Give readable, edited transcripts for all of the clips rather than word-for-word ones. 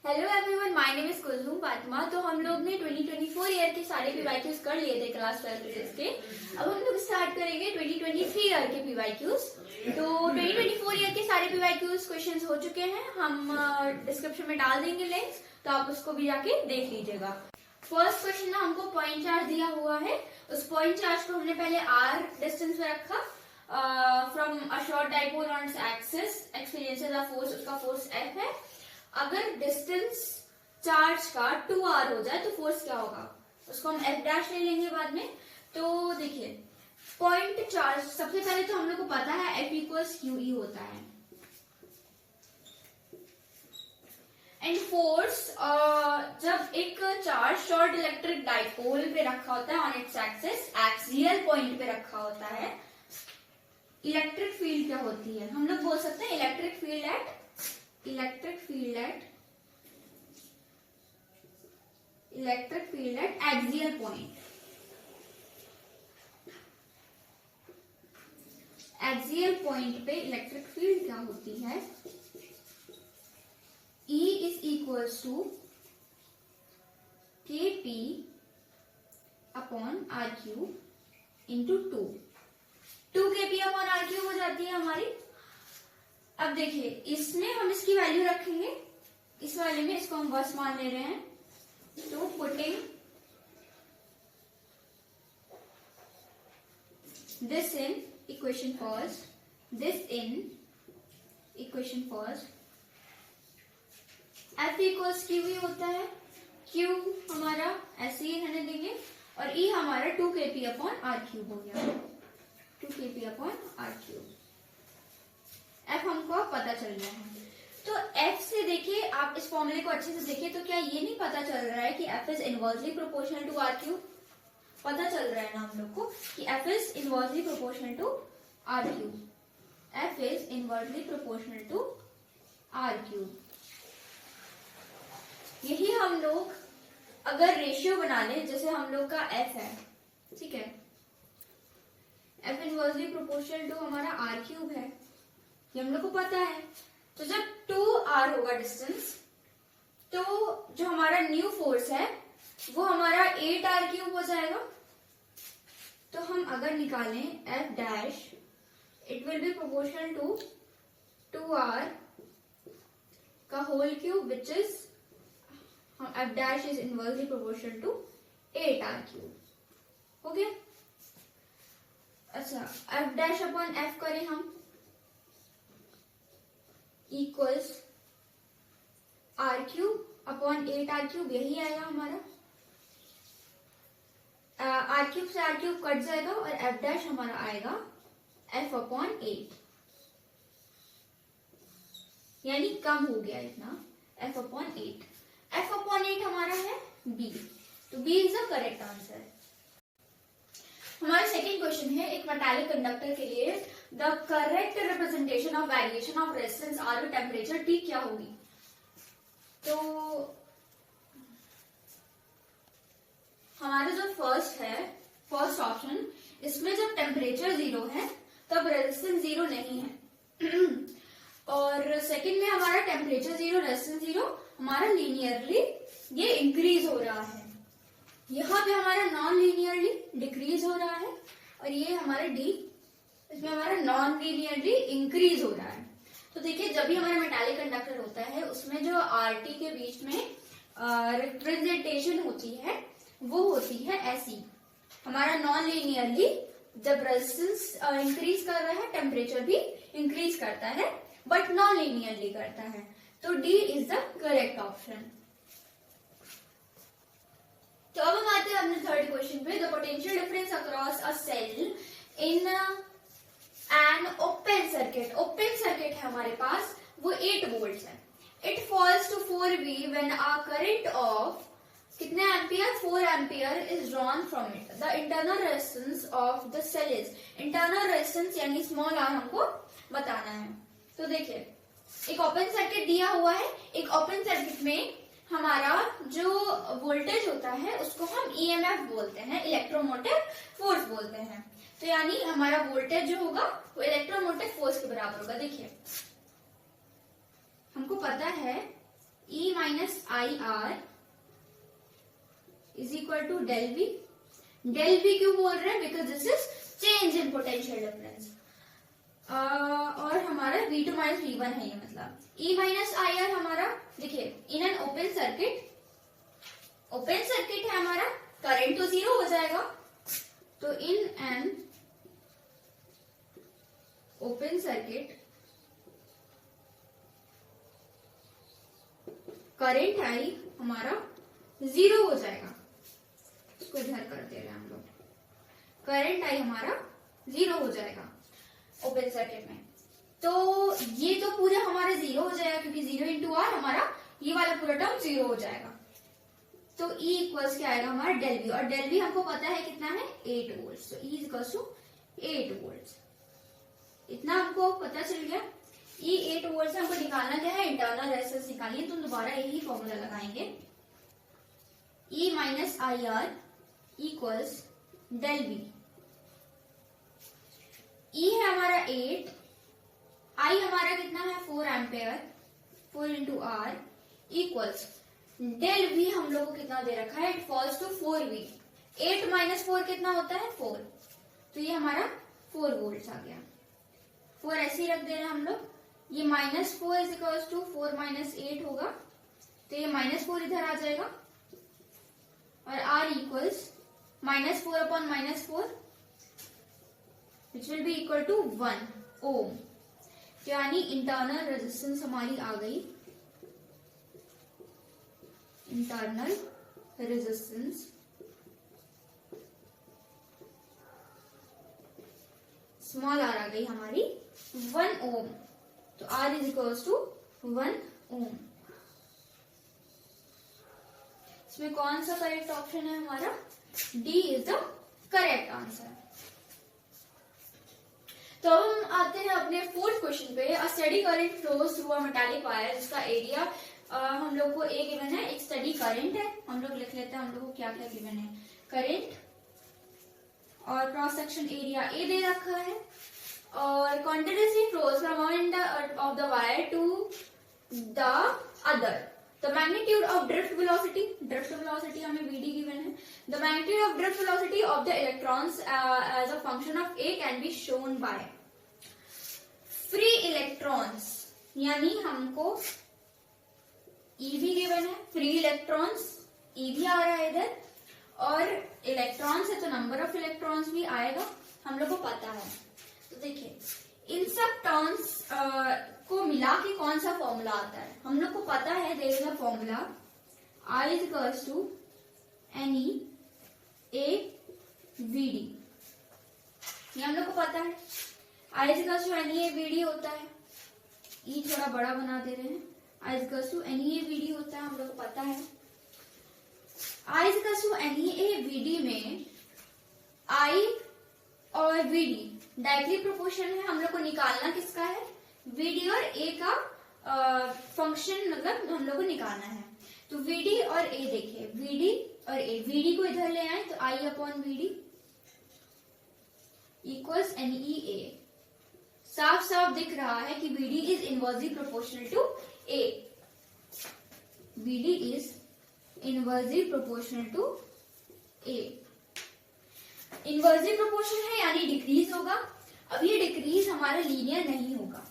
Hello everyone, my name is Kulsoom Fatima. तो हम लोग ने 2024 ईयर के सारे पीवाईक्यूज कर लिए थे क्लास 12 के। अब हम लोग स्टार्ट करेंगे 2023 ईयर के पीवाईक्यूज। तो 2024 ईयर के सारे पीवाईक्यूज क्वेश्चंस हो चुके हैं, हम डिस्क्रिप्शन में डाल देंगे लिंक्स, तो आप उसको भी जाके देख लीजिएगा। फर्स्ट क्वेश्चन ना हमको पॉइंट चार्ज दिया हुआ है। उस पॉइंट चार्ज को हमने पहले r डिस्टेंस में रखा from a short dipole on its axis, experiences a force, उसका फोर्स F है। अगर डिस्टेंस चार्ज का 2r हो जाए तो फोर्स क्या होगा, उसको हम F डैश ले लेंगे बाद में। तो देखिए पॉइंट चार्ज, सबसे पहले तो हम लोग को पता है F इक्वल्स QE होता है। एंड फोर्स, जब एक चार्ज शॉर्ट इलेक्ट्रिक डाइपोल पे रखा होता है on its axis, axial point पे रखा होता है, इलेक्ट्रिक फील्ड क्या होती है, हम लोग बोल सकते हैं electric field at axial point. Axial point पे इलेक्ट्रिक फील्ड क्या होती है, E is equals to Kp upon R cube into 2 Kp upon R cube हो जाती है हमारी। अब देखिए इसमें हम इसकी वैल्यू रखेंगे, इस वाले में इसको हम बस मान ले रहे हैं। तो putting this in equation first, F equals QE होता है, Q हमारा ऐसे ही रहने देंगे और E हमारा 2 Kp अपॉन R क्यूब हो गया, 2 Kp upon R cube. F हमको पता चल रहा है। तो F से देखिए, आप इस फॉर्मूले को अच्छे से देखिए, तो क्या ये नहीं पता चल रहा है कि F is inversely proportional to R cube? पता चल रहा है ना हम लोग को कि F is inversely proportional to R cube, F is inversely proportional to R cube. यही हम लोग अगर रेशियो बना ले, जैसे हम लोग का F है, ठीक है, F इनवर्सली प्रोपोर्शनल टू हमारा R क्यूब है, ये हम लोग को पता है। तो जब 2r होगा डिस्टेंस, तो जो हमारा न्यू फोर्स है वो हमारा 8r क्यूब हो जाएगा। तो हम अगर निकालें F dash, it will be proportional to 2r का whole cube, which is F dash is inversely proportional to 8r cube. हो गया। अच्छा, F डैश अपॉन F करें हम, equals R cube upon 8r cube, यही आएगा हमारा। R क्यूब से R क्यूब कट जाएगा और F डैश हमारा आएगा F अपॉन 8, यानी कम हो गया इतना, F अपॉन 8। F अपॉन 8 हमारा है B, तो B is the correct answer. हमारा सेकेंड क्वेश्चन है, एक मेटालिक कंडक्टर के लिए the correct representation of variation of resistance R with temperature T क्या होगी। तो हमारा जो फर्स्ट ऑप्शन, इसमें जब टेम्परेचर 0 है तब रेजिस्टेंस 0 नहीं है और सेकंड में हमारा टेम्परेचर 0, रेजिस्टेंस 0, हमारा लीनियरली ये इंक्रीज हो रहा है। यहाँ पे हमारा नॉन लीनियरली डिक्रीज हो रहा है और ये हमारा D, इसमें हमारा नॉन लीनियरली इंक्रीज हो रहा है। तो देखिए जब भी हमारा मेटालिक कंडक्टर होता है उसमें जो RT के बीच में रिप्रेजेंटेशन होती है वो होती है ऐसी। हमारा नॉन लीनियरली जब रेजिस्टेंस इंक्रीज कर रहा है, टेम्परेचर भी इंक्रीज करता है, बट नॉन लीनियरली करता है। तो D is the correct option. तो अब हम आते हैं अपने थर्ड क्वेश्चन पे। The potential difference across a cell in an open circuit है हमारे पास, वो 8 वोल्ट है। It falls to 4V when a current of कितने ampere, 4 ampere is drawn from it. The internal resistance of the cell is, internal resistance यानी small r हमको बताना है। तो देखिए एक ओपन सर्किट दिया हुआ है, एक ओपन सर्किट में हमारा जो वोल्टेज होता है उसको हम EMF बोलते हैं, इलेक्ट्रोमोटिव फोर्स बोलते हैं। तो यानी हमारा वोल्टेज जो होगा वो इलेक्ट्रोमोटिव फोर्स के बराबर होगा। देखिए हमको पता है E minus I R is equal to del V. Del V क्यों बोल रहे हैं? Because this is change in potential difference. और हमारा V2 माइनस V1 है ये, मतलब E माइनस आई आर हमारा, देखिए इन an open circuit, open circuit है हमारा, करंट तो जीरो हो जाएगा। तो इन an open circuit current I हमारा जीरो हो जाएगा। इसको इधर कर दे रहे हैं हम लोग। करंट आई हमारा जीरो हो जाएगा ओपन सर्किट में। तो ये तो पूरा हमारा जीरो हो जाएगा, क्योंकि जीरो इंटू आर हमारा ये वाला पूरा टर्म जीरो हो जाएगा। तो E इक्वल्स क्या आएगा हमारा डेल वी, और डेल वी हमको पता है कितना है 8 वोल्ट। तो E इक्वल्स टू 8 वोल्ट, इतना हमको पता चल गया। E 8 वोल्ट से हमको निकालना क्या है? इंटरनल रेजिस्टेंस निकालिए। तो दोबारा यही फॉर्मूला लगाएंगे, E minus I R equals del V. E है हमारा 8, I हमारा कितना है 4 ampere, 4 into R equals del V हम लोग को कितना दे रखा है? It falls to 4V। 8 minus 4 कितना होता है? 4। तो ये हमारा 4 वोल्ट आ गया। 4 ऐसे ही रख दे रहे हैं हम लोग। ये -4 इज इक्वल्स टू 4 माइनस 8 होगा, तो ये -4 इधर आ जाएगा, और R equals -4 upon -4 which will be equal to 1 ohm. यानी इंटरनल रेजिस्टेंस हमारी आ गई, इंटरनल रेजिस्टेंस स्मॉल आर आ गई हमारी 1 ओम। तो R is equals to 1 ohm. इसमें कौन सा करेक्ट ऑप्शन है हमारा? D is the correct answer. तो हम आते हैं अपने 4th क्वेश्चन पे। A steady current flows through a metallic wire जिसका एरिया हम लोग को ए गिवन है, एक स्टेडी करंट है। हम लोग लिख लेते हैं हम लोग को क्या क्या गिवन है। करंट और क्रॉस सेक्शन एरिया ए दे रखा है, और continuously flows from one end of the wire to the other. The magnitude of drift velocity, drift velocity हमें वीडी गिवन है। The magnitude of drift velocity of the electrons as a function of A can be shown by free electrons, यानी हमको E भी given है, free electrons E भी आ रहा है इधर, और इलेक्ट्रॉन्स है तो नंबर ऑफ इलेक्ट्रॉन्स भी आएगा, हम लोग को पता है। तो देखिए इन सब टर्म्स को मिला के कौन सा फॉर्मूला आता है? हम लोग को पता है, there is a formula I is equals to NE A VD, ये हम लोग को पता है। I is equals to NE A VD होता है। E थोड़ा बड़ा बना दे रहे हैं। I is equals to NE A VD होता है, हम लोग को पता है। I is equals to NE A VD में I और VD डायरेक्टली प्रोपोर्शनल है। हम लोग को निकालना किसका है? VD और A का फंक्शन, मतलब हम लोग को निकालना है। तो VD और A देखिए, VD और A, VD को इधर ले आए तो I upon VD equals NE A। साफ साफ दिख रहा है कि VD is inversely proportional to A। VD is inversely proportional to A। Inversely proportional है यानी डिक्रीज होगा। अब ये डिक्रीज हमारा लीनियर नहीं होगा,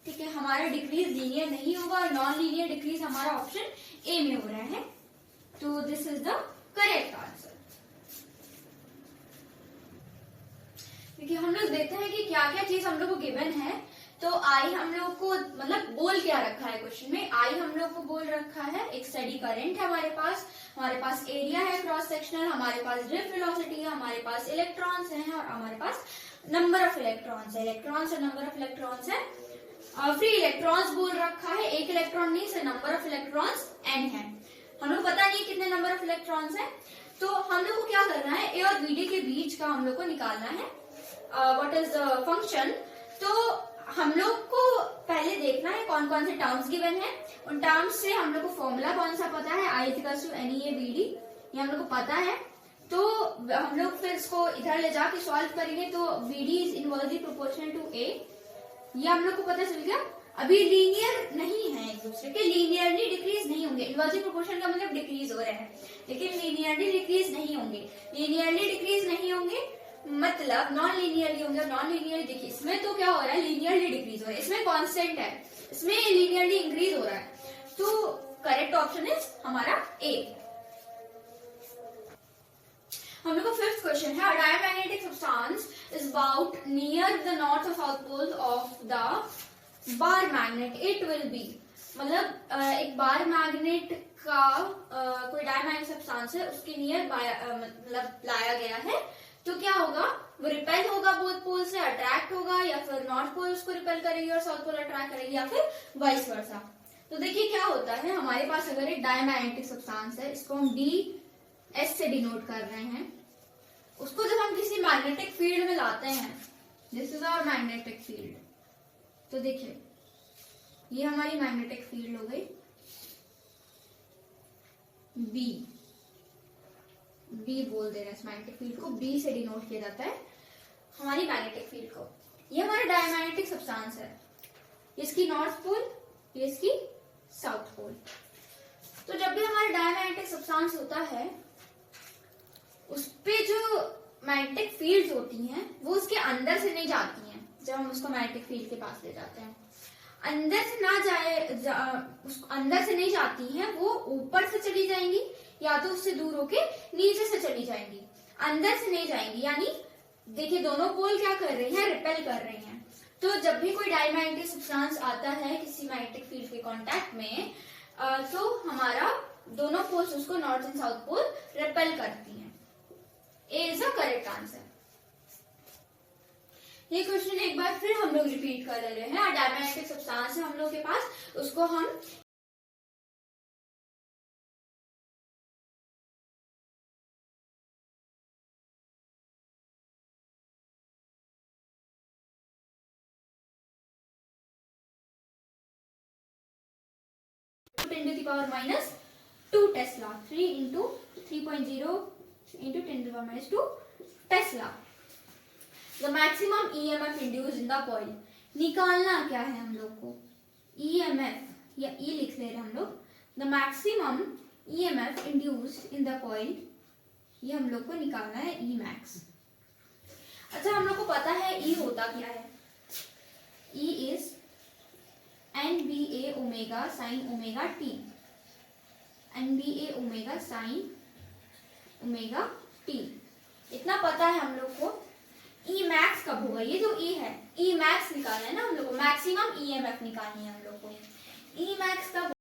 ठीक है, हमारा डिक्रीज लीनियर नहीं होगा, नॉन लीनियर डिक्रीज हमारा ऑप्शन ए में हो रहा है। तो this is the correct answer. देखिए हम लोग देखते हैं कि क्या क्या चीज हम लोग को गिवन है। तो आई हम लोग को मतलब बोल क्या रखा है क्वेश्चन में? आई हम लोग को बोल रखा है एक स्टेडी करंट है हमारे पास एरिया है क्रॉस सेक्शनल, हमारे पास ड्रिफ्ट वेलोसिटी है, हमारे पास इलेक्ट्रॉन्स हैं, और हमारे पास नंबर ऑफ इलेक्ट्रॉन्स है। इलेक्ट्रॉन्स और नंबर ऑफ इलेक्ट्रॉन्स है। फ्री इलेक्ट्रॉन्स बोल रखा है, एक इलेक्ट्रॉन नहीं से नंबर ऑफ इलेक्ट्रॉन्स n है। हम लोग पता नहीं कितने नंबर ऑफ इलेक्ट्रॉन्स है, तो हम लोग को क्या करना है? ए और VD के बीच का हम लोग को निकालना है व्हाट इज द फंक्शन। तो हम लोग को पहले देखना है कौन कौन से टर्म्स गिवन है, उन टर्म्स से हम लोग को फॉर्मूला कौन सा पता है? I equals to NE A VD, ये हम लोग को पता है। तो हम लोग फिर इसको इधर ले जाके सॉल्व करेंगे। तो VD is inversely proportional to A, ये हम लोग को पता चल गया। अभी लीनियर नहीं है, एक दूसरे के लीनियरली डिक्रीज नहीं होंगे। इनवर्सिव प्रोपोर्शन का मतलब डिक्रीज हो रहे हैं, लेकिन लीनियरली डिक्रीज नहीं होंगे। लीनियरली डिक्रीज नहीं होंगे मतलब नॉन लीनियरली होंगे, नॉन लीनियरली डिक्रीज। इसमें तो क्या हो रहा है, लीनियरली डिक्रीज हो रहा है, इसमें कांस्टेंट है, इसमें लीनियरली इंक्रीज हो रहा है। तो करेक्ट ऑप्शन इज हमारा ए। हम लोग का फिफ्थ क्वेश्चन है, diamagnetic substance is about near the north और south pole of the bar magnet, it will be. मतलब एक बार मैग्नेट का कोई डायमैग्नेटिक सब्सटेंस है, उसके नियर मतलब लाया गया है, तो क्या होगा, वो रिपेल होगा बोथ पोल से, अट्रैक्ट होगा, या फिर नॉर्थ पोल उसको रिपेल करेगी और साउथ पोल अट्रैक्ट करेगी, या फिर वाइस वर्सा। तो देखिए क्या होता है, हमारे पास अगर एक डायमैग्नेटिक सब्सटेंस है, इसको हम डी एस से डिनोट कर रहे हैं, उसको जब हम किसी मैग्नेटिक फील्ड में लाते हैं, this is our magnetic field, तो देखिए ये हमारी मैग्नेटिक फील्ड हो गई बी, बी बोल दे रहे हैं इस मैग्नेटिक फील्ड को, बी से डिनोट किया जाता है हमारी मैग्नेटिक फील्ड को। ये हमारा डायमैग्नेटिक सब्सटेंस है, इसकी नॉर्थ पोल, ये इसकी साउथ पोल। तो जब भी हमारा डायमैग्नेटिक सब्सटेंस होता है, उस पे जो मैग्नेटिक फील्ड्स होती हैं वो उसके अंदर से नहीं जाती हैं। जब हम उसको मैग्नेटिक फील्ड के पास ले जाते हैं, अंदर से ना अंदर से नहीं जाती हैं, वो ऊपर से चली जाएंगी या तो उससे दूर होके नीचे से चली जाएंगी, अंदर से नहीं जाएंगी। यानी देखिए दोनों पोल क्या कर रही हैं, रिपेल कर रही हैं। तो जब भी कोई डायमैग्नेटिक सब्सटेंस आता है किसी मैग्नेटिक फील्ड के कांटेक्ट में, तो हमारा दोनों पोल्स उसको north and south pole repel करती हैं। A is the correct answer. ये क्वेश्चन एक बार फिर हम लोग रिपीट कर रहे हैं। डायमैग्नेटिक सब्सटेंस है हम लोग के पास, उसको हम -2 Tesla, 3 into 3.0 into 10⁻²2 Tesla. The maximum EMF induce in the coil. निकालना क्या है हम लोग को, ईएमएफ या ई लिख ले रहे हम लोग। The maximum EMF induce in the coil, ये हम लोग को निकालना है ई मैक्स। अच्छा हम लोग को पता है ई होता क्या है, E is NBA omega sine omega T, NBA omega sine omega T, इतना पता है हम लोग को। ई मैक्स कब होगा, ये जो ई है, ई मैक्स निकालना है ना हम लोग को, मैक्सिमम ईएमएफ निकालनी है हम लोग को। ई मैक्स कब